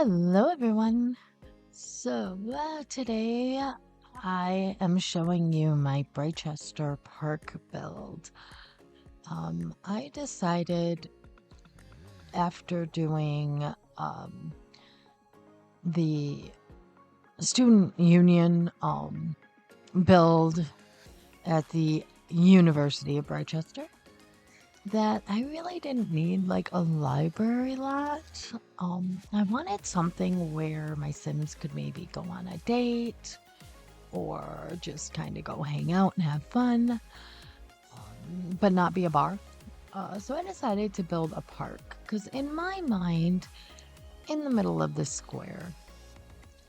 Hello, everyone. Today I am showing you my Britechester Park build. I decided after doing the student union build at the University of Britechester that I really didn't need like a library lot. I wanted something where my Sims could maybe go on a date or just kind of go hang out and have fun, but not be a bar. So I decided to build a park because in my mind, in the middle of the square,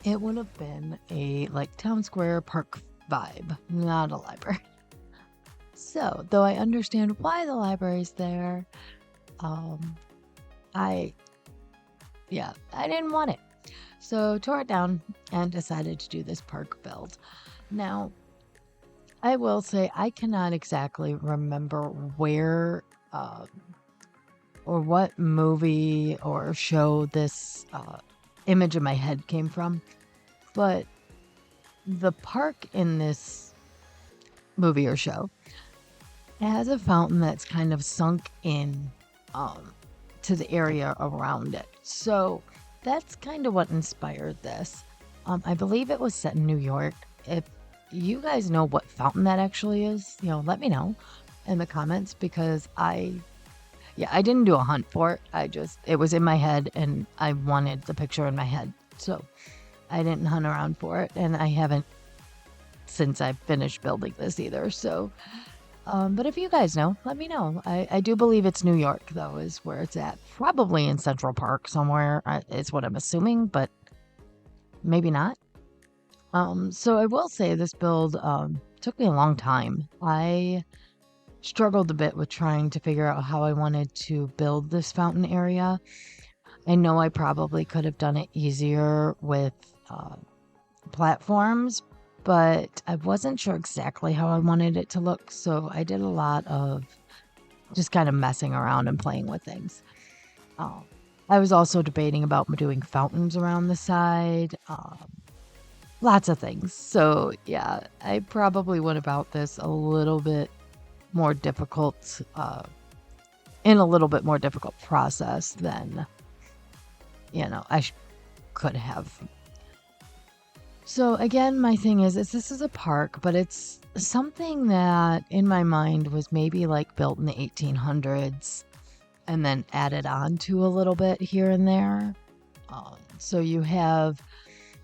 it would have been a like town square park vibe, not a library. So, though I understand why the library's there, um, I, I didn't want it. So, tore it down and decided to do this park build. Now, I will say I cannot exactly remember where or what movie or show this image in my head came from, but the park in this movie or show has a fountain that's kind of sunk in to the area around it. So that's kind of what inspired this. I believe it was set in New York. If you guys know what fountain that actually is, let me know in the comments because I didn't do a hunt for it. It was in my head and I wanted the picture in my head. So I didn't hunt around for it and I haven't since I finished building this either. So but if you guys know, let me know. I do believe it's New York, though, is where it's at. Probably in Central Park somewhere, is what I'm assuming, but maybe not. So I will say this build took me a long time. I struggled a bit with trying to figure out how I wanted to build this fountain area. I know I probably could have done it easier with platforms, but I wasn't sure exactly how I wanted it to look, so I did a lot of just kind of messing around and playing with things. I was also debating about doing fountains around the side, lots of things. So yeah, I probably went about this a little bit more difficult, in a little bit more difficult process than, could have. So again, my thing is this is a park, but it's something that in my mind was maybe like built in the 1800s and then added on to a little bit here and there. So you have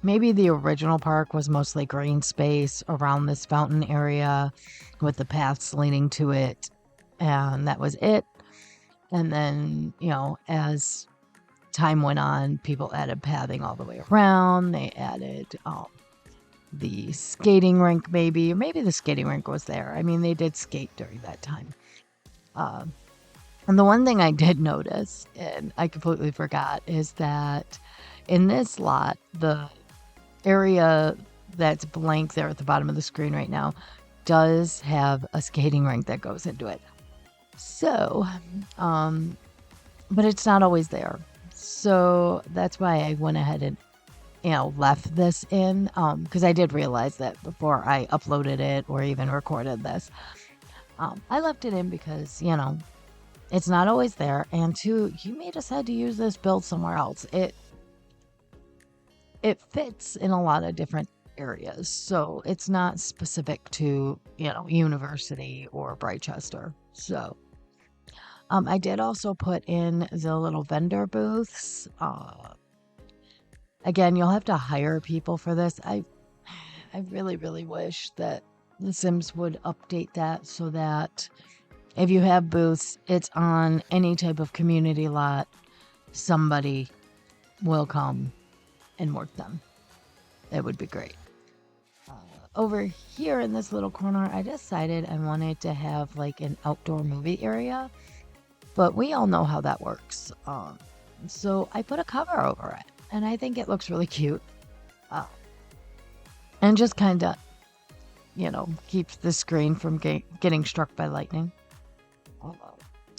maybe the original park was mostly green space around this fountain area with the paths leading to it, and that was it. And then, as time went on, people added pathing all the way around. They added the skating rink, maybe, or maybe the skating rink was there. I mean, they did skate during that time. And the one thing I did notice, and I completely forgot, is that in this lot, the area that's blank there at the bottom of the screen right now does have a skating rink that goes into it. So, but it's not always there. So that's why I went ahead and, left this in, because I did realize that before I uploaded it or even recorded this. I left it in because, it's not always there. And two, you may decide to use this build somewhere else. It fits in a lot of different areas. So it's not specific to, University or Britechester. So I did also put in the little vendor booths. Again, you'll have to hire people for this. I really, really wish that The Sims would update that so that if you have booths, it's on any type of community lot, somebody will come and work them. It would be great. Over here in this little corner, I decided I wanted to have like an outdoor movie area, but we all know how that works. So I put a cover over it, and I think it looks really cute. And just kind of, keeps the screen from getting struck by lightning.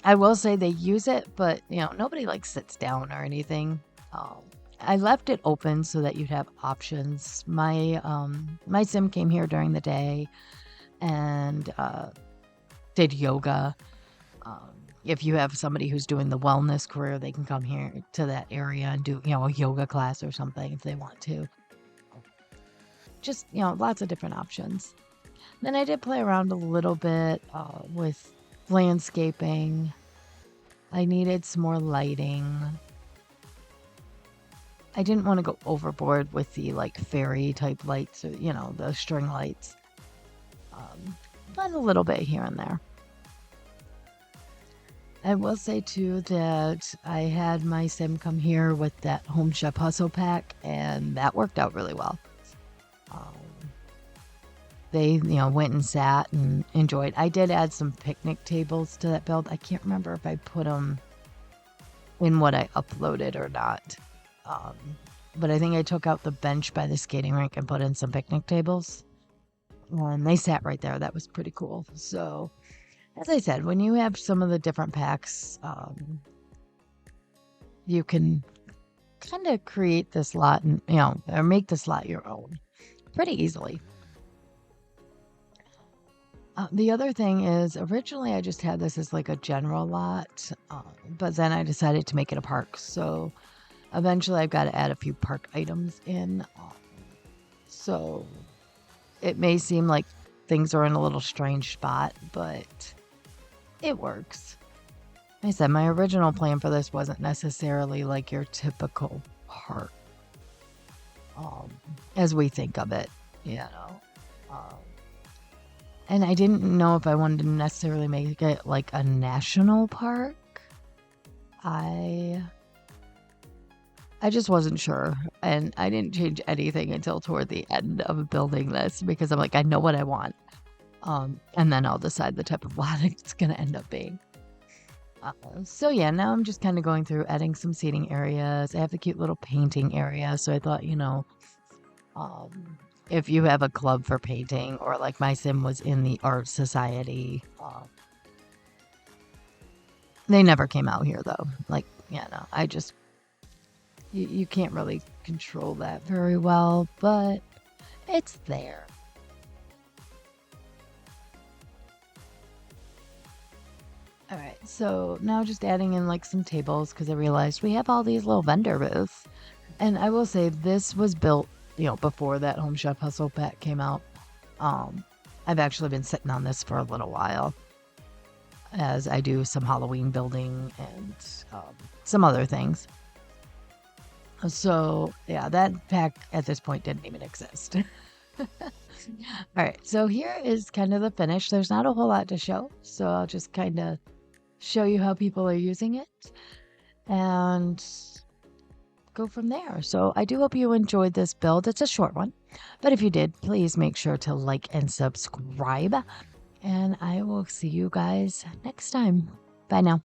I will say they use it, but, nobody like sits down or anything. I left it open so that you'd have options. My sim came here during the day and did yoga. Um, if you have somebody who's doing the wellness career, they can come here to that area and do, a yoga class or something if they want to. Just, lots of different options. Then I did play around a little bit with landscaping. I needed some more lighting. I didn't want to go overboard with the like fairy type lights or, the string lights. But a little bit here and there. I will say too that I had my sim come here with that Home Chef Hustle pack, and that worked out really well. Um, they, went and sat and enjoyed. I did add some picnic tables to that build. I can't remember if I put them in what I uploaded or not. But I think I took out the bench by the skating rink and put in some picnic tables. And they sat right there. That was pretty cool. So, as I said, when you have some of the different packs, you can kind of create this lot and, or make this lot your own pretty easily. The other thing is, originally I just had this as like a general lot, but then I decided to make it a park. So eventually I've got to add a few park items in. So it may seem like things are in a little strange spot, but it works. Like I said, my original plan for this wasn't necessarily like your typical park, as we think of it, and I didn't know if I wanted to necessarily make it like a national park. I just wasn't sure, and I didn't change anything until toward the end of building this because I'm like, I know what I want, and then I'll decide the type of lot it's going to end up being. So yeah, now I'm just kind of going through adding some seating areas. I have a cute little painting area, so I thought, if you have a club for painting, or like my sim was in the art society, they never came out here though. Like, I just, you can't really control that very well, but it's there. All right, so now just adding in like some tables because I realized we have all these little vendor booths. And I will say this was built, before that Home Chef Hustle pack came out. I've actually been sitting on this for a little while as I do some Halloween building and some other things. So yeah, that pack at this point didn't even exist. All right, so here is kind of the finish. There's not a whole lot to show, so I'll just kind of show you how people are using it and go from there. So I do hope you enjoyed this build. It's a short one, but if you did, please make sure to like and subscribe, and I will see you guys next time. Bye now.